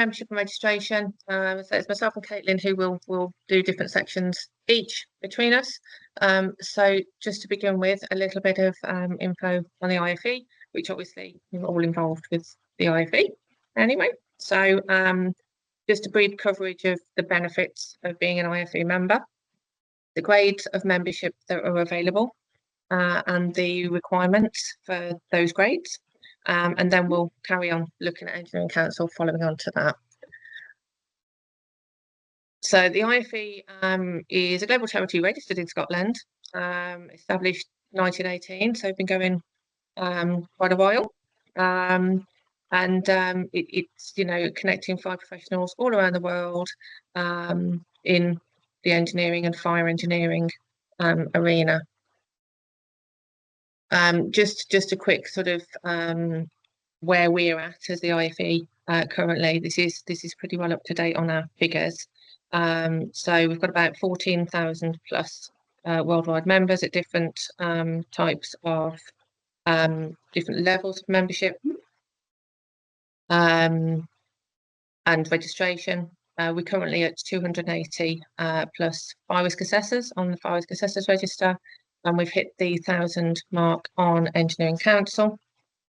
membership and registration. So it's myself and Caitlin who will do different sections each between us. So just to begin with, a little bit of info on the IFE, which obviously you're all involved with the IFE anyway. So just a brief coverage of the benefits of being an IFE member, the grades of membership that are available, and the requirements for those grades. And then we'll carry on looking at Engineering Council following on to that. So the IFE is a global charity registered in Scotland, established 1918, so been going quite a while. It's, you know, connecting fire professionals all around the world in the engineering and fire engineering arena. Just a quick sort of where we're at as the IFE currently. This is pretty well up to date on our figures. So we've got about 14,000 plus worldwide members at different types of different levels of membership and registration. We're currently at 280 plus fire risk assessors on the fire risk assessors register, and we've hit the 1,000 mark on Engineering Council.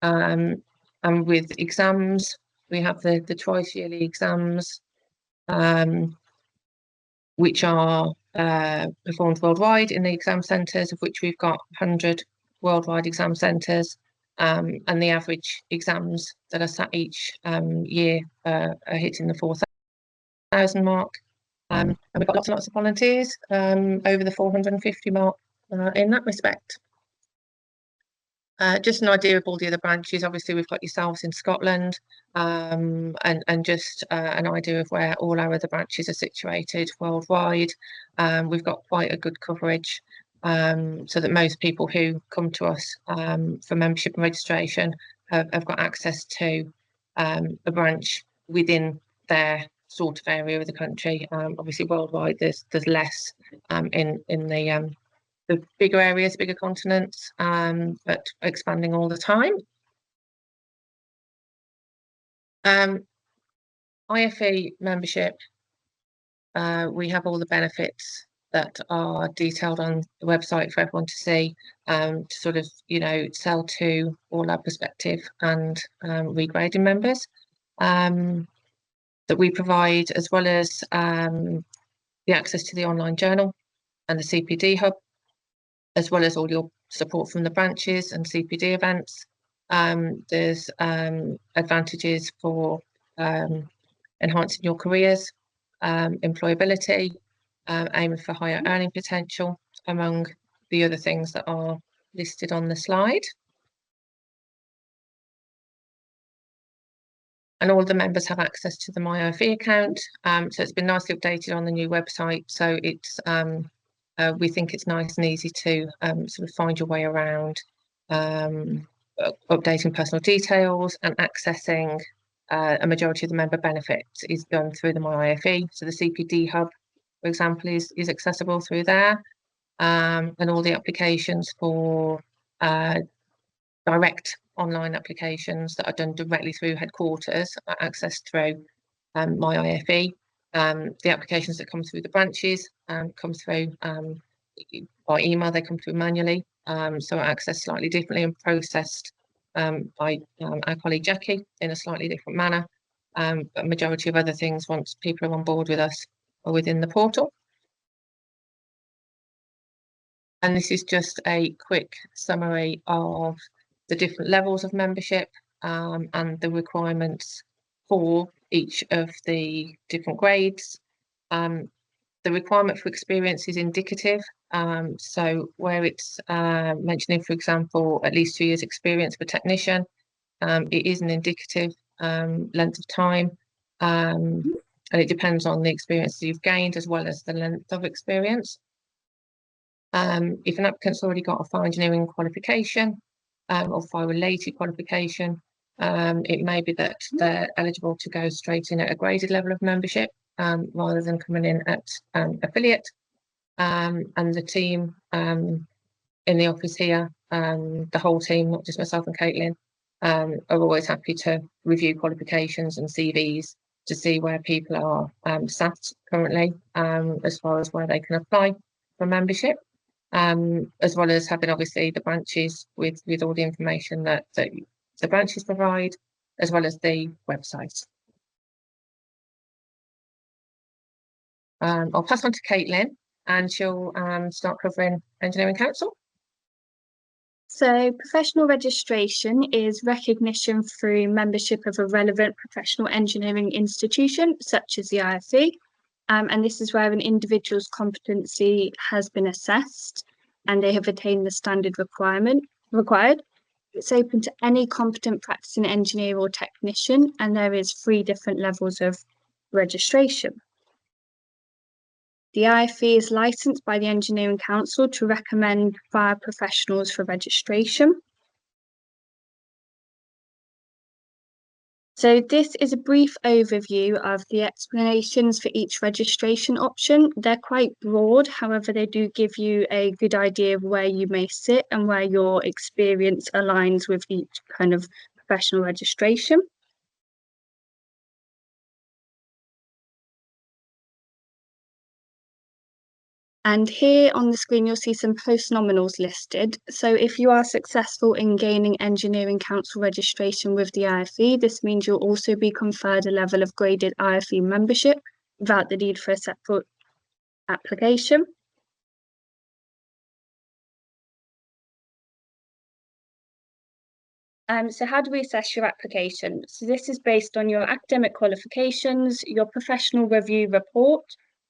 And with exams, we have the twice yearly exams, which are performed worldwide in the exam centres, of which we've got 100 worldwide exam centres, and the average exams that are sat each year are hitting the 4,000 mark. And we've got lots and lots of volunteers, over the 450 mark in that respect. Just an idea of all the other branches. Obviously, we've got yourselves in Scotland, and just an idea of where all our other branches are situated worldwide. We've got quite a good coverage, so that most people who come to us for membership and registration have got access to a branch within their sort of area of the country. Obviously, worldwide, there's less in the bigger areas, bigger continents, but expanding all the time. IFE membership, we have all the benefits that are detailed on the website for everyone to see, to sort of, you know, sell to all our prospective and regrading members that we provide, as well as the access to the online journal and the CPD hub, as well as all your support from the branches and CPD events. There's advantages for enhancing your careers, employability, aiming for higher earning potential, among the other things that are listed on the slide. And all the members have access to the My IFE account. So it's been nicely updated on the new website. So it's we think it's nice and easy to sort of find your way around, updating personal details and accessing a majority of the member benefits is done through the My IFE. So the CPD hub, for example, is accessible through there, and all the applications for direct online applications that are done directly through headquarters are accessed through My IFE. The applications that come through the branches come through by email, they come through manually, so are accessed slightly differently and processed by our colleague Jackie in a slightly different manner. But a majority of other things, once people are on board with us, are within the portal. And this is just a quick summary of the different levels of membership and the requirements for each of the different grades. The requirement for experience is indicative. So where it's mentioning, for example, at least 2 years experience for technician, it is an indicative length of time. And it depends on the experience that you've gained as well as the length of experience. If an applicant's already got a fire engineering qualification or fire related qualification, it may be that they're eligible to go straight in at a graded level of membership rather than coming in at affiliate. And the team in the office here, the whole team, not just myself and Caitlin, are always happy to review qualifications and CVs to see where people are sat currently, as far as where they can apply for membership, as well as having obviously the branches with all the information that the branches provide, as well as the website. I'll pass on to Caitlin, and she'll start covering Engineering Council. So professional registration is recognition through membership of a relevant professional engineering institution, such as the IFE. And this is where an individual's competency has been assessed and they have attained the standard required. It's open to any competent practicing engineer or technician, and there is 3 different levels of registration. The IFE is licensed by the Engineering Council to recommend fire professionals for registration. So this is a brief overview of the explanations for each registration option. They're quite broad, however, they do give you a good idea of where you may sit and where your experience aligns with each kind of professional registration. And here on the screen, you'll see some post-nominals listed. So if you are successful in gaining Engineering Council registration with the IFE, this means you'll also be conferred a level of graded IFE membership without the need for a separate application. So how do we assess your application? So this is based on your academic qualifications, your professional review report,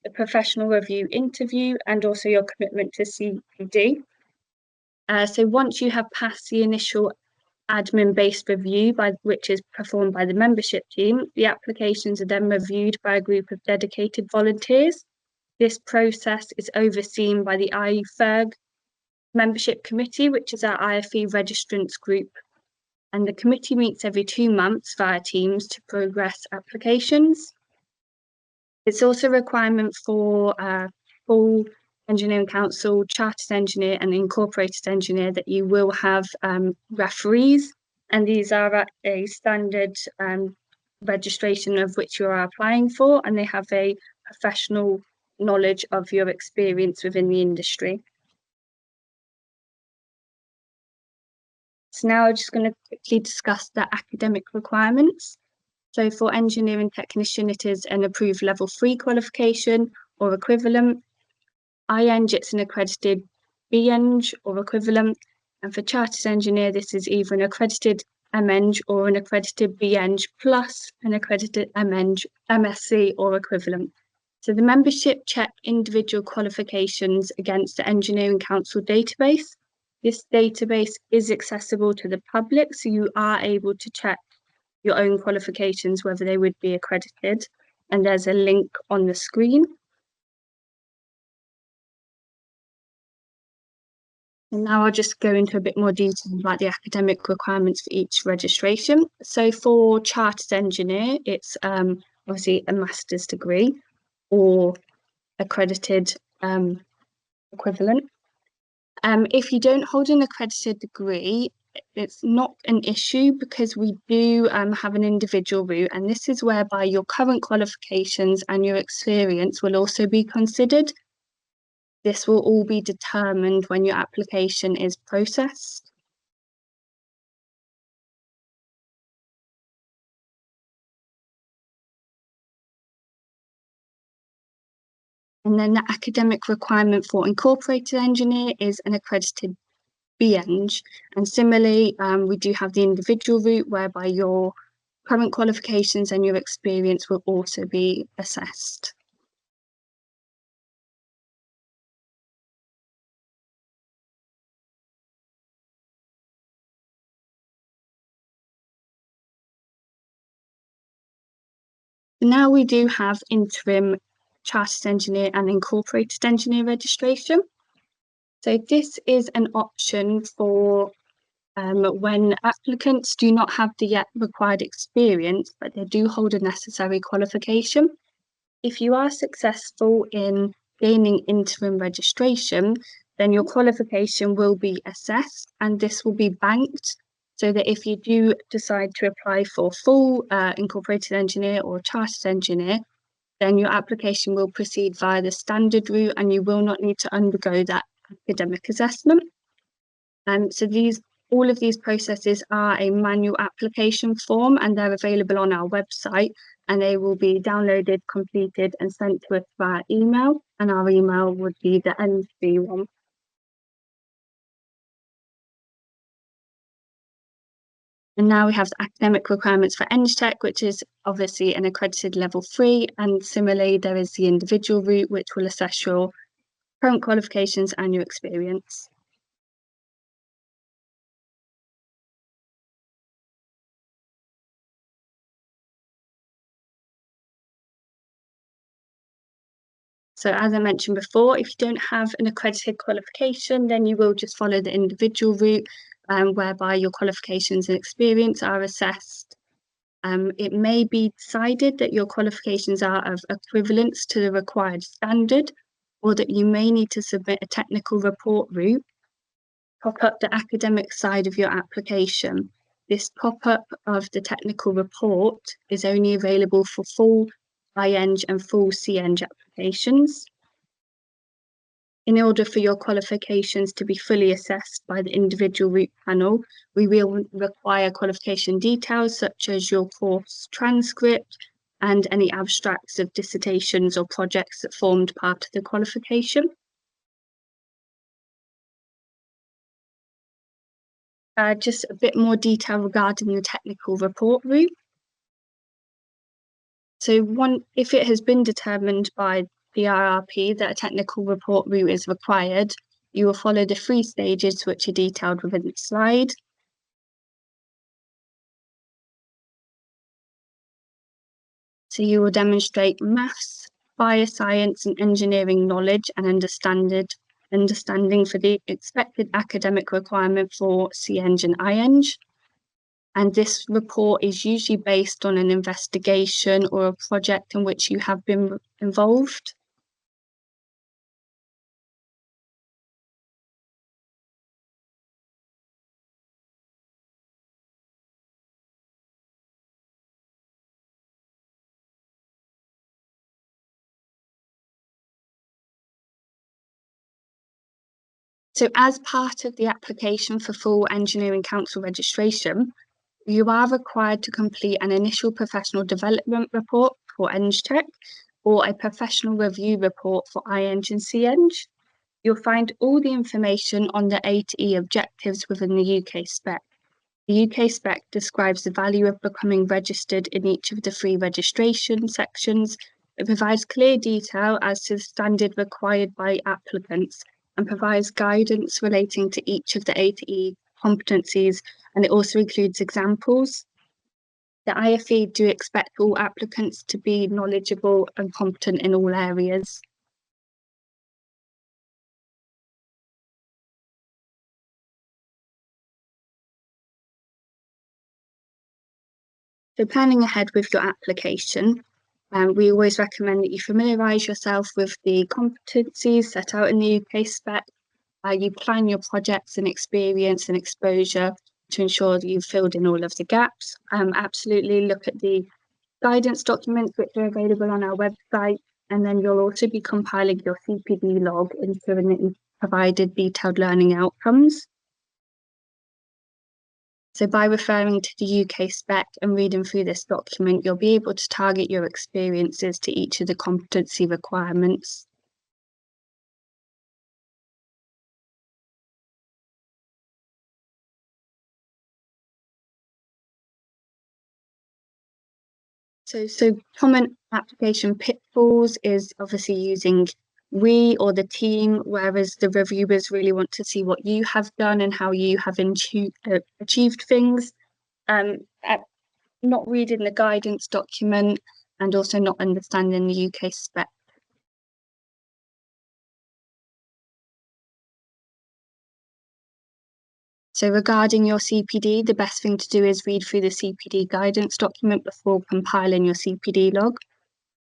the professional review interview, and also your commitment to CPD. So once you have passed the initial admin-based review, which is performed by the membership team, the applications are then reviewed by a group of dedicated volunteers. This process is overseen by the IFE membership committee, which is our IFE registrants group. And the committee meets every 2 months via Teams to progress applications. It's also a requirement for full Engineering Council, Chartered Engineer and Incorporated Engineer that you will have referees, and these are at a standard registration of which you are applying for, and they have a professional knowledge of your experience within the industry. So now I'm just going to quickly discuss the academic requirements. So for engineering technician, it is an approved level 3 qualification or equivalent. IEng, it's an accredited BEng or equivalent. And for chartered engineer, this is either an accredited MEng or an accredited BEng plus an accredited MSc or equivalent. So the membership check individual qualifications against the Engineering Council database. This database is accessible to the public, so you are able to check your own qualifications, whether they would be accredited, and there's a link on the screen. And now I'll just go into a bit more detail about the academic requirements for each registration. So for chartered engineer, it's obviously a master's degree or accredited equivalent. If you don't hold an accredited degree, it's not an issue because we do have an individual route, and this is whereby your current qualifications and your experience will also be considered. This will all be determined when your application is processed. And then the academic requirement for incorporated engineer is an accredited BEng. And similarly, we do have the individual route whereby your current qualifications and your experience will also be assessed. Now we do have interim chartered engineer and incorporated engineer registration. So this is an option for when applicants do not have the yet required experience, but they do hold a necessary qualification. If you are successful in gaining interim registration, then your qualification will be assessed and this will be banked so that if you do decide to apply for full incorporated engineer or chartered engineer, then your application will proceed via the standard route and you will not need to undergo that academic assessment. So all of these processes are a manual application form and they're available on our website, and they will be downloaded, completed and sent to us via email, and our email would be the NC one. And now we have the academic requirements for EngTech, which is obviously an accredited level 3, and similarly there is the individual route which will assess your current qualifications and your experience. So as I mentioned before, if you don't have an accredited qualification, then you will just follow the individual route, whereby your qualifications and experience are assessed. It may be decided that your qualifications are of equivalence to the required standard, or that you may need to submit a technical report route. Pop up the academic side of your application. This pop-up of the technical report is only available for full iEng and full CEng applications. In order for your qualifications to be fully assessed by the individual route panel, we will require qualification details such as your course transcript and any abstracts of dissertations or projects that formed part of the qualification. Just a bit more detail regarding the technical report route. So if it has been determined by the IRP that a technical report route is required, you will follow the 3 stages which are detailed within the slide. So you will demonstrate maths, bioscience and engineering knowledge and understanding for the expected academic requirement for CEng and iEng. And this report is usually based on an investigation or a project in which you have been involved. So as part of the application for full Engineering Council registration, you are required to complete an initial professional development report for EngTech or a professional review report for iEng and CEng. You'll find all the information on the A to E objectives within the UK spec. The UK spec describes the value of becoming registered in each of the 3 registration sections. It provides clear detail as to the standard required by applicants and provides guidance relating to each of the A to E competencies, and it also includes examples. The IFE do expect all applicants to be knowledgeable and competent in all areas. So planning ahead with your application, we always recommend that you familiarise yourself with the competencies set out in the UK spec. You plan your projects and experience and exposure to ensure that you've filled in all of the gaps. Absolutely look at the guidance documents which are available on our website, and then you'll also be compiling your CPD log, ensuring that you've provided detailed learning outcomes. So by referring to the UK spec and reading through this document, you'll be able to target your experiences to each of the competency requirements. So common application pitfalls is obviously using we or the team, whereas the reviewers really want to see what you have done and how you have achieved things. Not reading the guidance document and also not understanding the UK spec. So regarding your CPD, the best thing to do is read through the CPD guidance document before compiling your CPD log.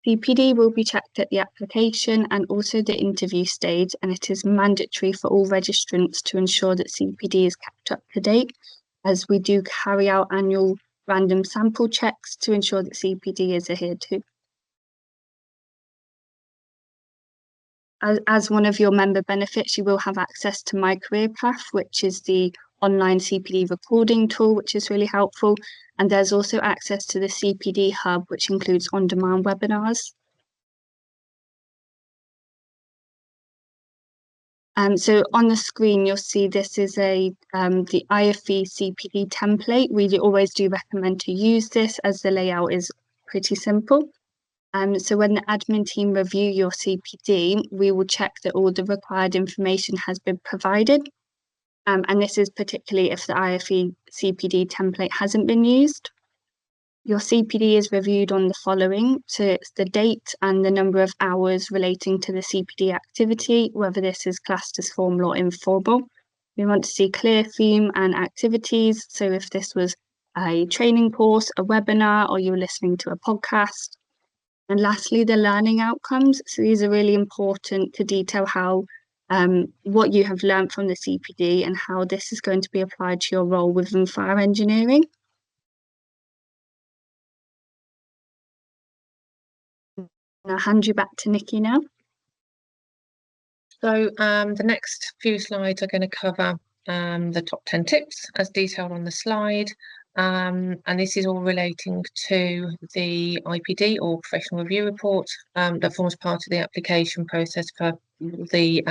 CPD will be checked at the application and also the interview stage, and it is mandatory for all registrants to ensure that CPD is kept up to date. as we do carry out annual random sample checks to ensure that CPD is adhered to. As one of your member benefits, you will have access to My Career Path, which is the online CPD recording tool, which is really helpful. And there's also access to the CPD Hub, which includes on-demand webinars. So on the screen, you'll see this is the IFE CPD template. We always do recommend to use this as the layout is pretty simple. So when the admin team review your CPD, we will check that all the required information has been provided. And this is particularly if the IFE CPD template hasn't been used. Your CPD is reviewed on the following. So it's the date and the number of hours relating to the CPD activity, whether this is classed as formal or informal. We want to see clear theme and activities. So if this was a training course, a webinar, or you're listening to a podcast. And lastly, the learning outcomes. So these are really important to detail how what you have learned from the CPD and how this is going to be applied to your role within fire engineering. I'll hand you back to Nikki now. So the next few slides are going to cover the top 10 tips as detailed on the slide. And this is all relating to the IPD or professional review report that forms part of the application process for the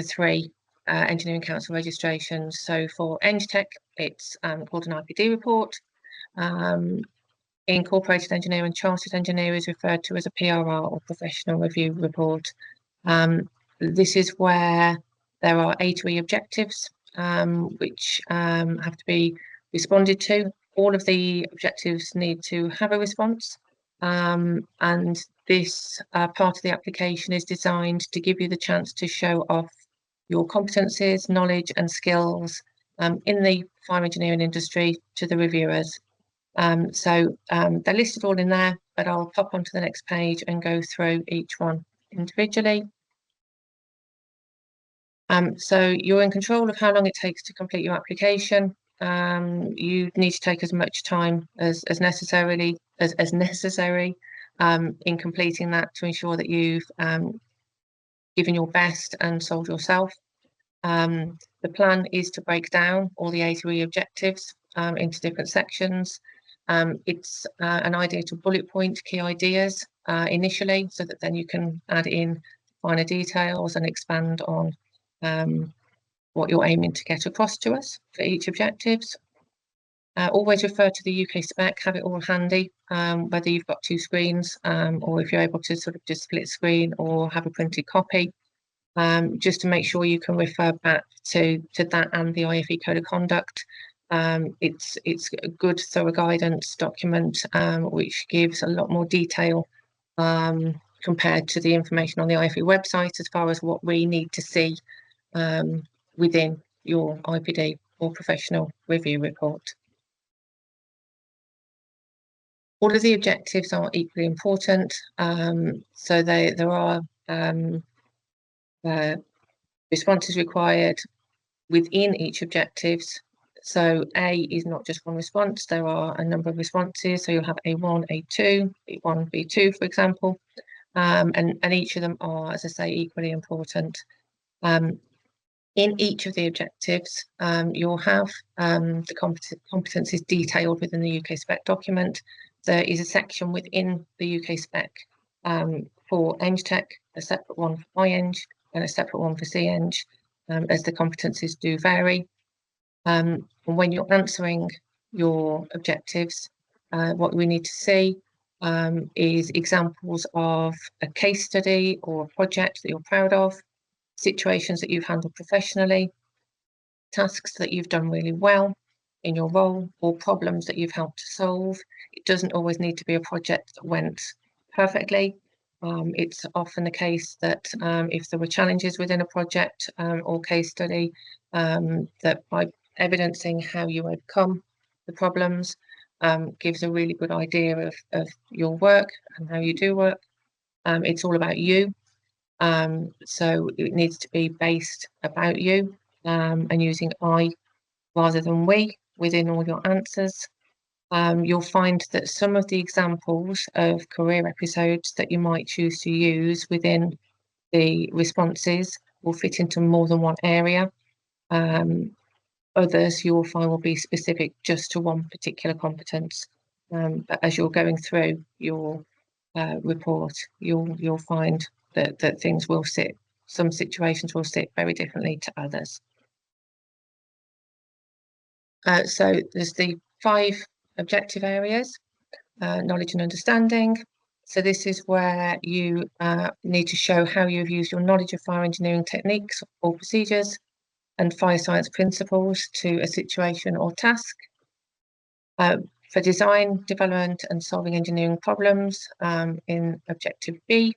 three engineering council registrations. So for EngTech, it's called an IPD report. Incorporated engineer and chartered engineer is referred to as a PRR or professional review report. This is where there are A2E objectives which have to be responded to. All of the objectives need to have a response, and this part of the application is designed to give you the chance to show off your competencies, knowledge and skills in the fire engineering industry to the reviewers. So they're listed all in there, but I'll pop onto the next page and go through each one individually. So you're in control of how long it takes to complete your application. You need to take as much time as necessary in completing that to ensure that you've given your best and sold yourself. The plan is to break down all the A3 objectives into different sections. It's an idea to bullet point key ideas initially, so that then you can add in finer details and expand on what you're aiming to get across to us for each objectives. Always refer to the UK spec, have it all handy, whether you've got two screens or if you're able to sort of just split screen or have a printed copy, just to make sure you can refer back to that and the IFE Code of Conduct. It's a good thorough guidance document which gives a lot more detail compared to the information on the IFE website as far as what we need to see within your IPD or professional review report. All of the objectives are equally important, so there are responses required within each objectives. So A is not just one response, there are a number of responses. So you'll have A1, A2, B1, B2, for example, and each of them are, as I say, equally important. In each of the objectives, you'll have the competencies detailed within the UK spec document. There is a section within the UK spec for EngTech, a separate one for iEng, and a separate one for CEng, as the competencies do vary. And when you're answering your objectives, what we need to see is examples of a case study or a project that you're proud of, situations that you've handled professionally, tasks that you've done really well in your role, or problems that you've helped to solve. It doesn't always need to be a project that went perfectly. It's often the case that if there were challenges within a project or case study, that by evidencing how you overcome the problems gives a really good idea of your work and how you do work. It's all about you. So it needs to be based about you and using I rather than we within all your answers. You'll find that some of the examples of career episodes that you might choose to use within the responses will fit into more than one area. Others you will find will be specific just to one particular competence. But as you're going through your report, you'll find that things will sit, some situations will sit very differently to others. So there's the 5 objective areas, knowledge and understanding. So this is where you need to show how you've used your knowledge of fire engineering techniques or procedures and fire science principles to a situation or task. For design, development and solving engineering problems, in objective B,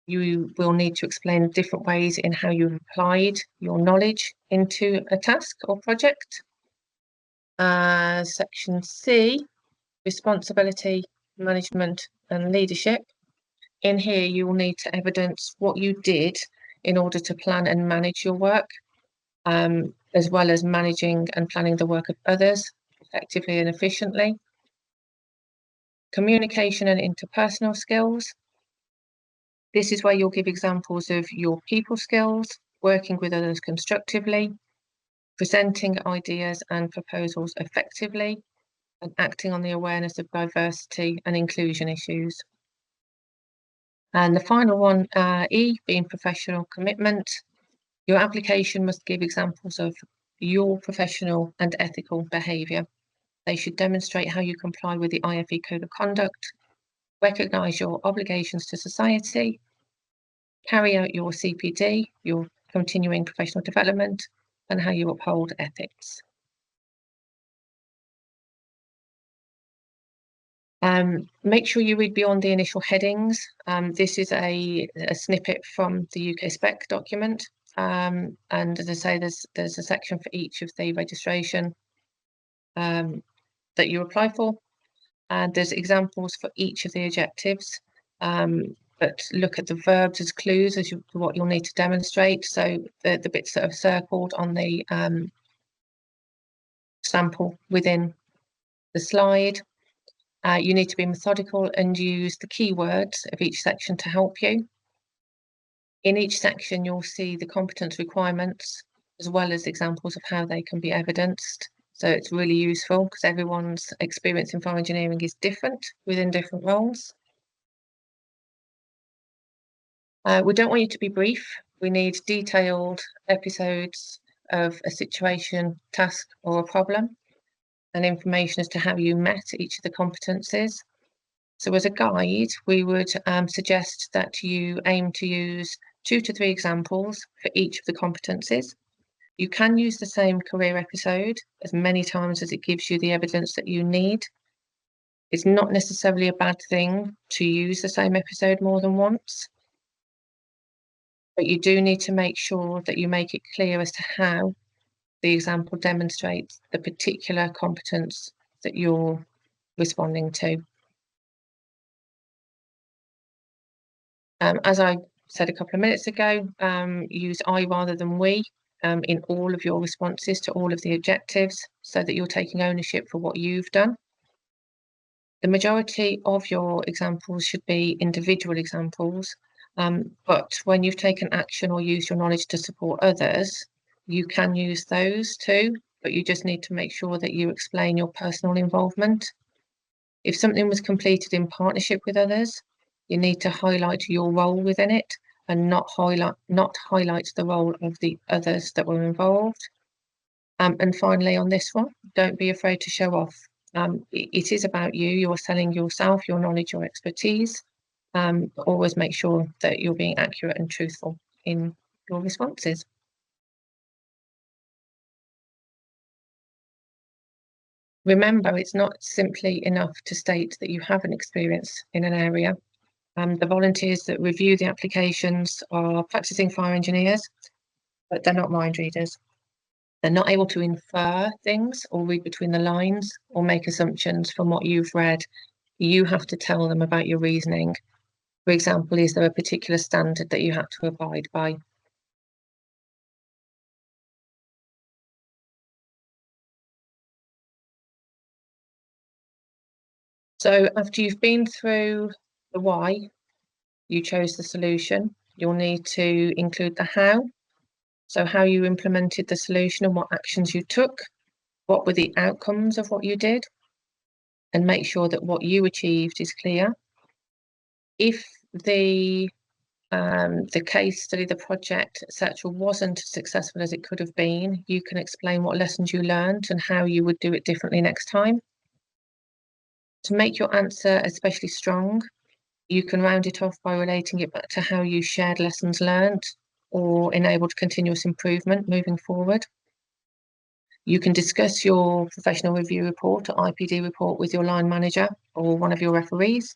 you will need to explain different ways in how you've applied your knowledge into a task or project. Section C, responsibility, management and leadership. In here, you will need to evidence what you did in order to plan and manage your work, as well as managing and planning the work of others effectively and efficiently. Communication and interpersonal skills. This is where you'll give examples of your people skills, working with others constructively, presenting ideas and proposals effectively, and acting on the awareness of diversity and inclusion issues. And the final one, E, being professional commitment. Your application must give examples of your professional and ethical behaviour. They should demonstrate how you comply with the IFE Code of Conduct, recognise your obligations to society, carry out your CPD, your continuing professional development, and how you uphold ethics. Make sure you read beyond the initial headings. This is a snippet from the UK spec document. And as I say, there's a section for each of the registration that you apply for. And there's examples for each of the objectives. But look at the verbs as clues as what you'll need to demonstrate. So the bits that are circled on the sample within the slide. You need to be methodical and use the keywords of each section to help you. In each section, you'll see the competence requirements as well as examples of how they can be evidenced. So it's really useful because everyone's experience in fire engineering is different within different roles. We don't want you to be brief. We need detailed episodes of a situation, task, or a problem, and information as to how you met each of the competencies. So as a guide, we would suggest that you aim to use 2 to 3 examples for each of the competencies. You can use the same career episode as many times as it gives you the evidence that you need. It's not necessarily a bad thing to use the same episode more than once, but you do need to make sure that you make it clear as to how the example demonstrates the particular competence that you're responding to. As I said a couple of minutes ago, use I rather than we in all of your responses to all of the objectives so that you're taking ownership for what you've done. The majority of your examples should be individual examples, but when you've taken action or used your knowledge to support others, you can use those too, but you just need to make sure that you explain your personal involvement. If something was completed in partnership with others, you need to highlight your role within it and not highlight the role of the others that were involved. And finally, on this one, don't be afraid to show off. It is about you. You're selling yourself, your knowledge, your expertise. But always make sure that you're being accurate and truthful in your responses. Remember, it's not simply enough to state that you have an experience in an area. The volunteers that review the applications are practicing fire engineers, but they're not mind readers. They're not able to infer things or read between the lines or make assumptions from what you've read. You have to tell them about your reasoning. For example, is there a particular standard that you have to abide by? So after you've been through the why you chose the solution, you'll need to include the how. So how you implemented the solution and what actions you took, what were the outcomes of what you did, and make sure that what you achieved is clear. If the case study, the project, etc., wasn't as successful as it could have been, you can explain what lessons you learned and how you would do it differently next time. To make your answer especially strong, you can round it off by relating it back to how you shared lessons learned or enabled continuous improvement moving forward. You can discuss your professional review report or IPD report with your line manager or one of your referees.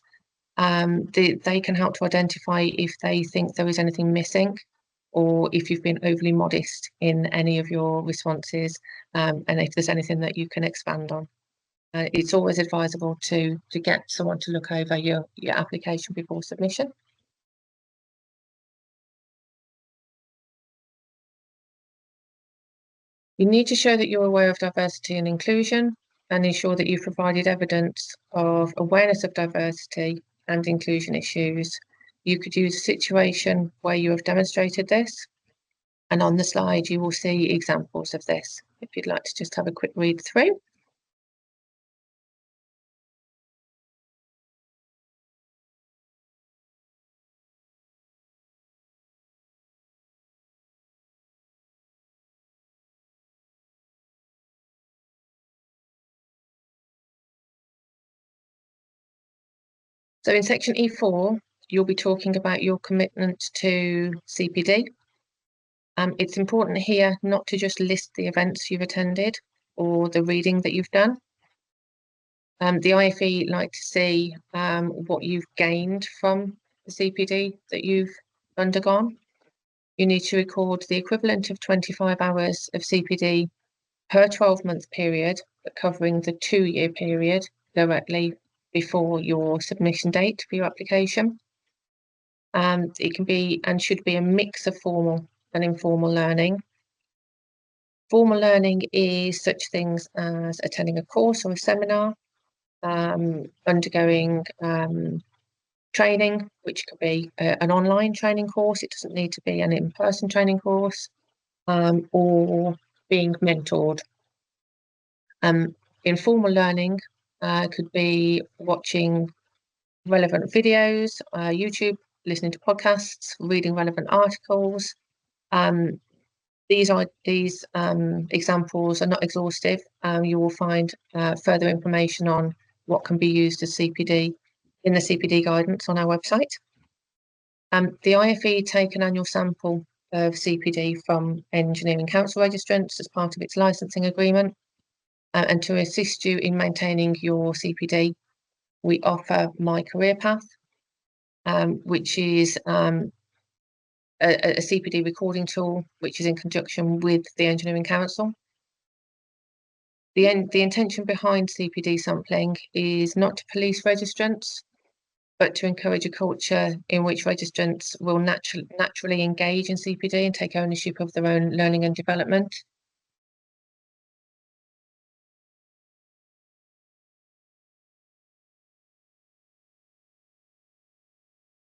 They can help to identify if they think there is anything missing or if you've been overly modest in any of your responses, and if there's anything that you can expand on. It's always advisable to get someone to look over your application before submission. You need to show that you're aware of diversity and inclusion and ensure that you've provided evidence of awareness of diversity and inclusion issues. You could use a situation where you have demonstrated this, and on the slide you will see examples of this, if you'd like to just have a quick read through. So in section E4, you'll be talking about your commitment to CPD. It's important here not to just list the events you've attended or the reading that you've done. The IFE like to see what you've gained from the CPD that you've undergone. You need to record the equivalent of 25 hours of CPD per 12-month period, but covering the 2-year period directly before your submission date for your application. It can be and should be a mix of formal and informal learning. Formal learning is such things as attending a course or a seminar, undergoing training, which could be an online training course. It doesn't need to be an in-person training course, or being mentored. Informal learning could be watching relevant videos, YouTube, listening to podcasts, reading relevant articles. These examples are not exhaustive. You will find further information on what can be used as CPD in the CPD guidance on our website. The IFE take an annual sample of CPD from Engineering Council registrants as part of its licensing agreement. And to assist you in maintaining your CPD, we offer My Career Path, which is a CPD recording tool, which is in conjunction with the Engineering Council. The intention behind CPD sampling is not to police registrants, but to encourage a culture in which registrants will naturally engage in CPD and take ownership of their own learning and development.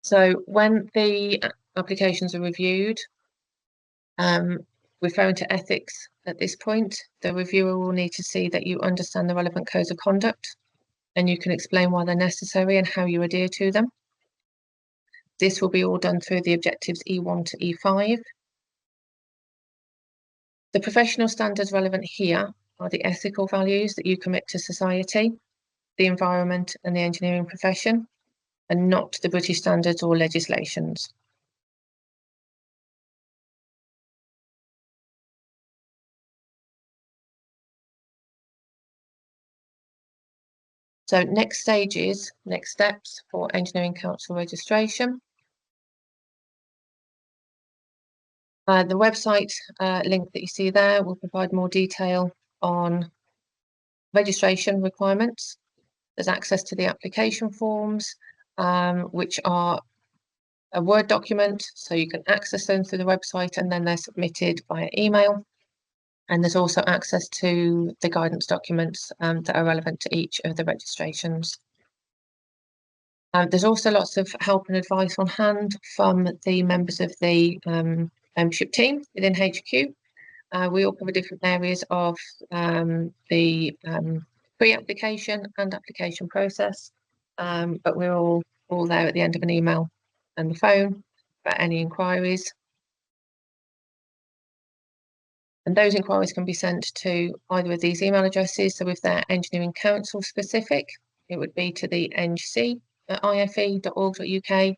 So when the applications are reviewed, referring to ethics at this point, the reviewer will need to see that you understand the relevant codes of conduct and you can explain why they're necessary and how you adhere to them. This will be all done through the objectives E1 to E5. The professional standards relevant here are the ethical values that you commit to society, the environment and the engineering profession, and not the British standards or legislations. So next steps for Engineering Council registration. The website link that you see there will provide more detail on registration requirements. There's access to the application forms, which are a Word document, so you can access them through the website and then they're submitted via email. And there's also access to the guidance documents that are relevant to each of the registrations. There's also lots of help and advice on hand from the members of the membership team within HQ. We all cover different areas of the pre-application and application process, but we're all there at the end of an email and the phone for any inquiries. And those inquiries can be sent to either of these email addresses. So if they're engineering council specific, it would be to the ngc@ife.org.uk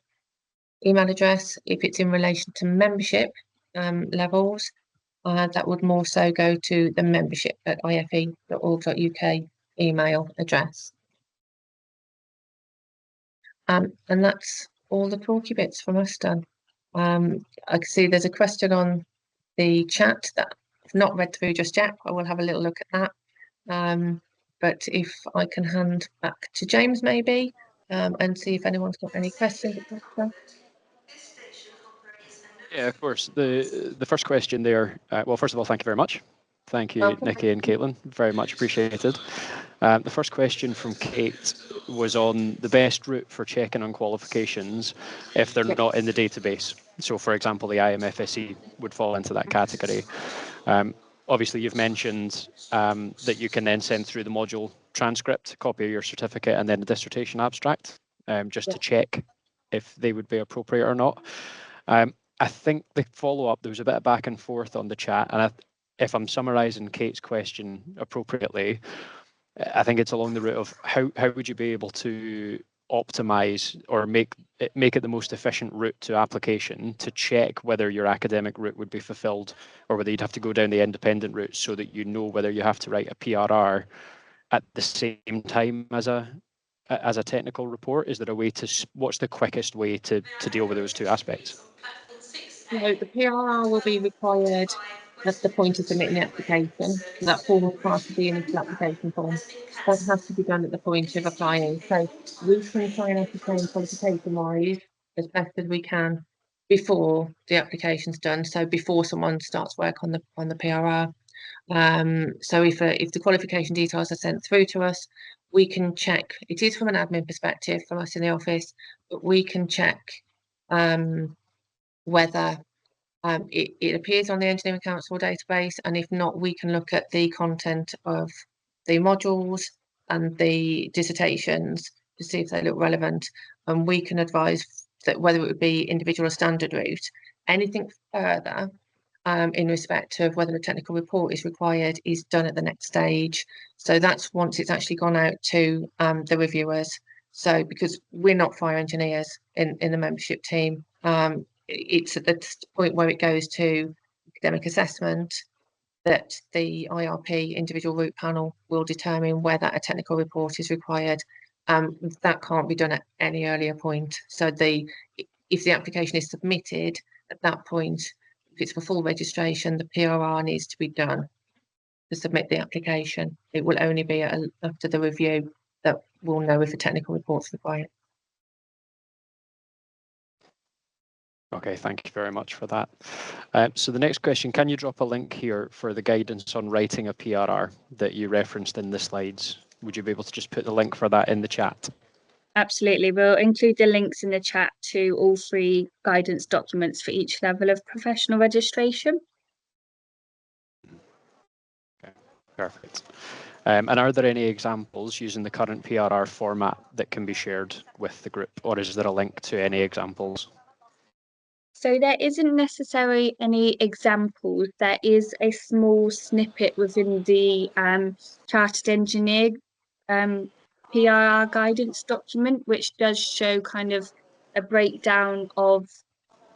email address. If it's in relation to membership levels, that would more so go to the membership@ife.org.uk email address. And that's all the talky bits from us done. I can see there's a question on the chat that I've not read through just yet. I will have a little look at that. But if I can hand back to James maybe and see if anyone's got any questions, etc. Yeah, of course. The first question there, well, first of all, thank you very much. Thank you, Nikki and Caitlin, very much appreciated. The first question from Kate was on the best route for checking on qualifications if they're not in the database. So, for example, the IMFSE would fall into that category. Obviously, you've mentioned that you can then send through the module transcript, copy of your certificate, and then a dissertation abstract, just to check if they would be appropriate or not. I think the follow-up, there was a bit of back and forth on the chat, and if I'm summarising Kate's question appropriately, I think it's along the route of how would you be able to optimise or make it the most efficient route to application to check whether your academic route would be fulfilled or whether you'd have to go down the independent route so that you know whether you have to write a PRR at the same time as a technical report? Is there a way to, what's the quickest way to deal with those two aspects? So the PRR will be required at the point of submitting the application. That forms part of the initial application form. That has to be done at the point of applying. So we can try and ascertain qualification-wise as best as we can before the application's done. So before someone starts work on the PRR. So if the qualification details are sent through to us, we can check. It is from an admin perspective from us in the office, but we can check whether it appears on the Engineering Council database, and if not, we can look at the content of the modules and the dissertations to see if they look relevant, and we can advise that whether it would be individual or standard route. Anything further in respect of whether a technical report is required is done at the next stage. So that's once it's actually gone out to the reviewers. So because we're not fire engineers in the membership team, it's at the point where it goes to academic assessment that the IRP individual route panel will determine whether a technical report is required. That can't be done at any earlier point. So if the application is submitted at that point, if it's for full registration, the PRR needs to be done to submit the application. It will only be after the review that we'll know if a technical report is required. Okay, thank you very much for that. So the next question, can you drop a link here for the guidance on writing a PRR that you referenced in the slides? Would you be able to just put the link for that in the chat? Absolutely. We'll include the links in the chat to all 3 guidance documents for each level of professional registration. Okay, perfect. And are there any examples using the current PRR format that can be shared with the group, or is there a link to any examples? So there isn't necessarily any examples. There is a small snippet within the Chartered Engineer PRR guidance document, which does show kind of a breakdown of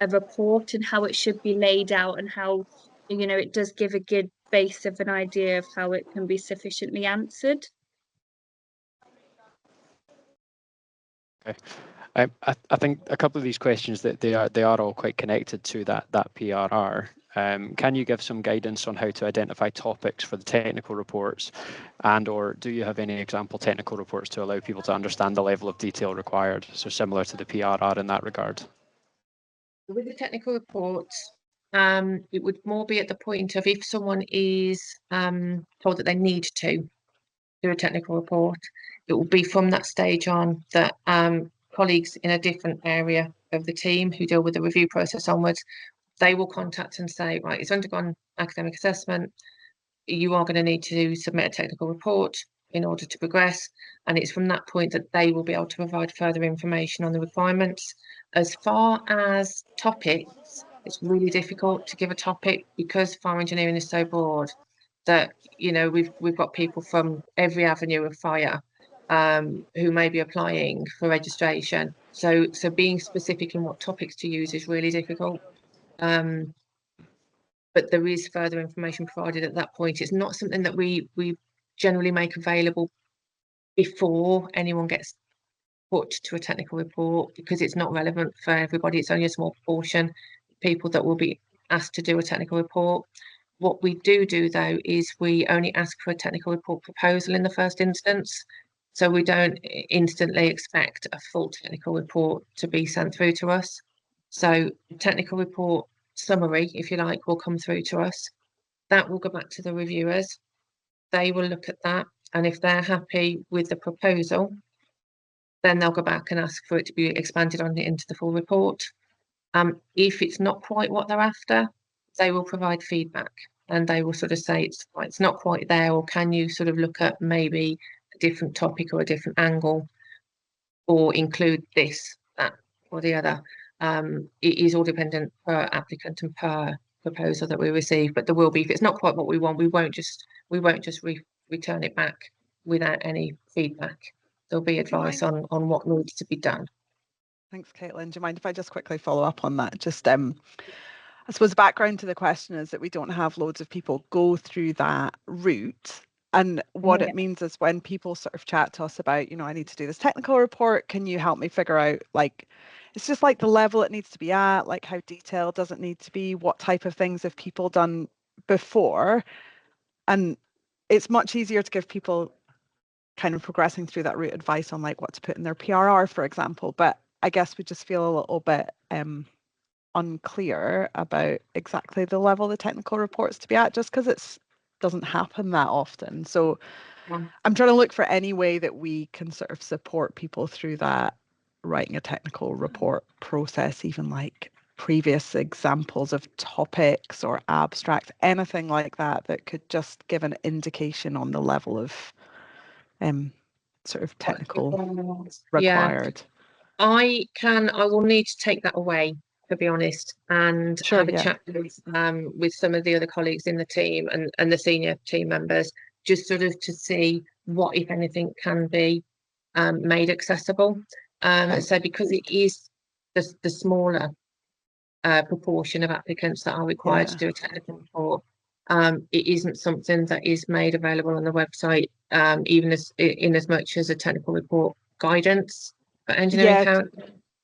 a report and how it should be laid out, and how, you know, it does give a good base of an idea of how it can be sufficiently answered. Okay. I think a couple of these questions that they are all quite connected to that PRR. Can you give some guidance on how to identify topics for the technical reports, and or do you have any example technical reports to allow people to understand the level of detail required? So similar to the PRR in that regard. With the technical reports, it would more be at the point of if someone is told that they need to do a technical report, it will be from that stage on that colleagues in a different area of the team who deal with the review process onwards, they will contact and say, right, it's undergone academic assessment. You are going to need to submit a technical report in order to progress. And it's from that point that they will be able to provide further information on the requirements. As far as topics, it's really difficult to give a topic because fire engineering is so broad that, you know, we've got people from every avenue of fire who may be applying for registration. So being specific in what topics to use is really difficult. But there is further information provided at that point. It's not something that we generally make available before anyone gets put to a technical report because it's not relevant for everybody. It's only a small proportion of people that will be asked to do a technical report. What we do though is we only ask for a technical report proposal in the first instance. So we don't instantly expect a full technical report to be sent through to us. So technical report summary, if you like, will come through to us. That will go back to the reviewers. They will look at that, and if they're happy with the proposal, then they'll go back and ask for it to be expanded on into the full report. If it's not quite what they're after, they will provide feedback, and they will sort of say it's not quite there, or can you sort of look at maybe a different topic or a different angle, or include this, that, or the other. It is all dependent per applicant and per proposal that we receive, but there will be, if it's not quite what we want, we won't just return it back without any feedback. There'll be advice on what needs to be done. Thanks, Caitlin. Do you mind if I just quickly follow up on that? Just I suppose the background to the question is that we don't have loads of people go through that route. And what it means is when people sort of chat to us about, you know, I need to do this technical report, can you help me figure out, like, it's just like the level it needs to be at, like how detailed does it need to be, what type of things have people done before? And it's much easier to give people kind of progressing through that route advice on like what to put in their PRR, for example. But I guess we just feel a little bit unclear about exactly the level the technical reports to be at, just because it doesn't happen that often. So I'm trying to look for any way that we can sort of support people through that writing a technical report process, even like previous examples of topics or abstracts, anything like that that could just give an indication on the level of sort of technical required. I will need to take that away, to be honest, and have a chat with some of the other colleagues in the team and the senior team members, just sort of to see what, if anything, can be made accessible. So because it is the smaller proportion of applicants that are required to do a technical report, it isn't something that is made available on the website, even in as much as a technical report guidance for engineering count.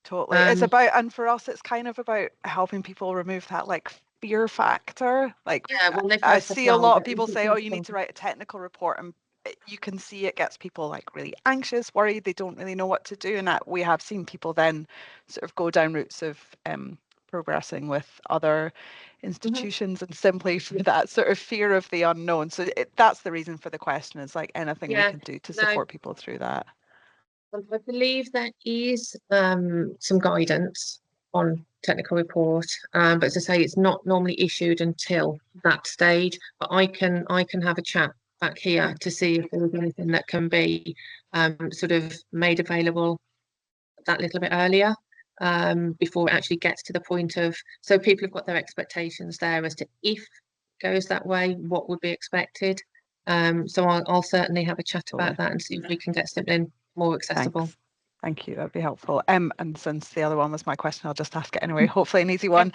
Totally. It's about, and for us, it's kind of about helping people remove that like fear factor. Like, I see a lot of people say, oh, you need to write a technical report, and you can see it gets people like really anxious, worried, they don't really know what to do. And that we have seen people then sort of go down routes of progressing with other institutions and simply for that sort of fear of the unknown. So that's the reason for the question, is like anything we can do to support people through that. I believe there is some guidance on technical report, but as I say, it's not normally issued until that stage. But I can have a chat back here to see if there is anything that can be sort of made available that little bit earlier, before it actually gets to the point of, so people have got their expectations there as to if it goes that way, what would be expected. So I'll certainly have a chat about that and see if we can get something more accessible. Thanks. Thank you, that'd be helpful. And since the other one was my question, I'll just ask it anyway, hopefully an easy one.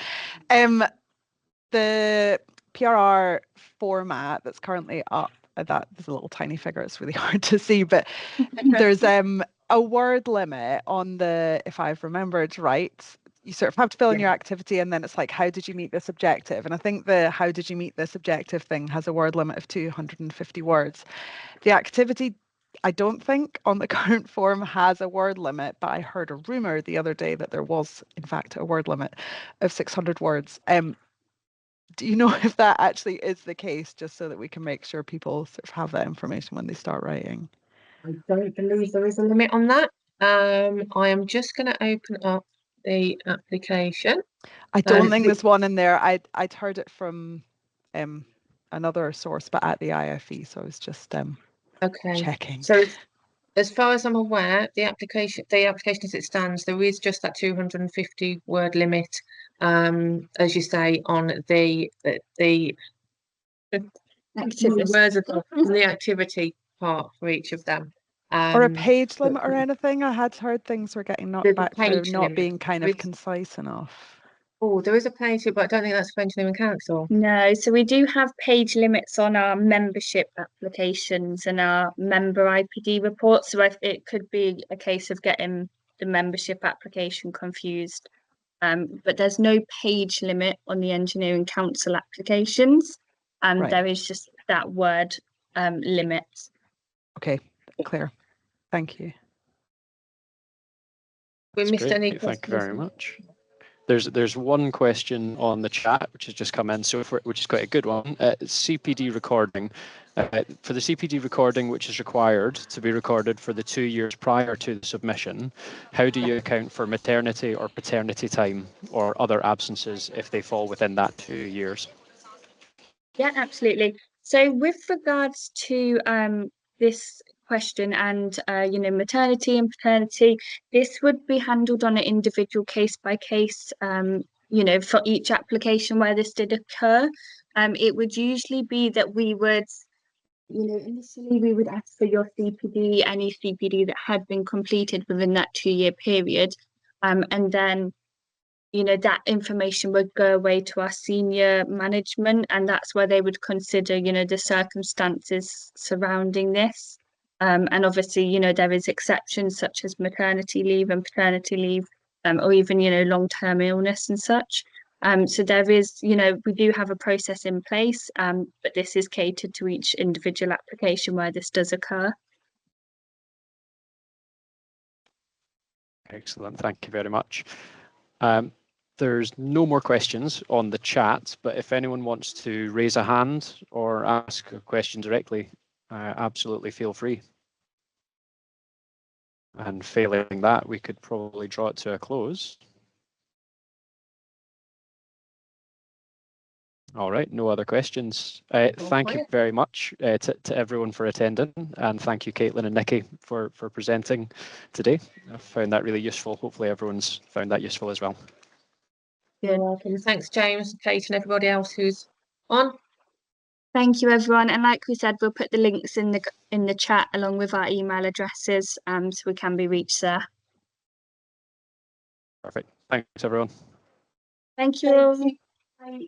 The PRR format that's currently up, that there's a little tiny figure, it's really hard to see, but there's a word limit on the, if I've remembered right, you sort of have to fill in your activity, and then it's like, how did you meet this objective? And I think the how did you meet this objective thing has a word limit of 250 words. The activity, I don't think on the current form has a word limit, but I heard a rumor the other day that there was in fact a word limit of 600 words. Do you know if that actually is the case, just so that we can make sure people sort of have that information when they start writing? I don't believe there is a limit on that. I am just going to open up the application. I don't think the- there's one in there. I'd heard it from another source, but at the IFE, so I was just Okay. checking. So as far as I'm aware, the application as it stands, there is just that 250 word limit, as you say, on the Activist. words of the activity part for each of them. Or a page limit or but anything. I had heard things were getting knocked there's a back for page not limit. being kind There of is- concise enough. Oh, there is a page, but I don't think that's for Engineering Council. No, so we do have page limits on our membership applications and our member IPD reports. So it could be a case of getting the membership application confused. But there's no page limit on the Engineering Council applications. Right. There is just that word limit. Okay, clear. Thank you. We That's missed great. any Thank you questions? very much. There's one question on the chat which has just come in, which is quite a good one. CPD recording. For the CPD recording which is required to be recorded for the 2 years prior to the submission, how do you account for maternity or paternity time or other absences if they fall within that 2 years? Yeah, absolutely. So with regards to this question and maternity and paternity, this would be handled on an individual case by case, for each application where this did occur. It would usually be that we would, initially we would ask for your CPD, any CPD that had been completed within that 2-year period. And then that information would go away to our senior management, and that's where they would consider the circumstances surrounding this, and obviously there is exceptions such as maternity leave and paternity leave, or even long-term illness and such. So there is we do have a process in place, but this is catered to each individual application where this does occur. Excellent, thank you very much. There's no more questions on the chat, but if anyone wants to raise a hand or ask a question directly, absolutely feel free. And failing that, we could probably draw it to a close. All right, no other questions. Thank you very much to everyone for attending, and thank you, Caitlin and Nikki, for presenting today. I found that really useful. Hopefully everyone's found that useful as well. You're welcome. Thanks, James, Kate, and everybody else who's on. Thank you, everyone. And like we said, we'll put the links in the chat along with our email addresses, so we can be reached there. Perfect. Thanks, everyone. Thank you. Bye.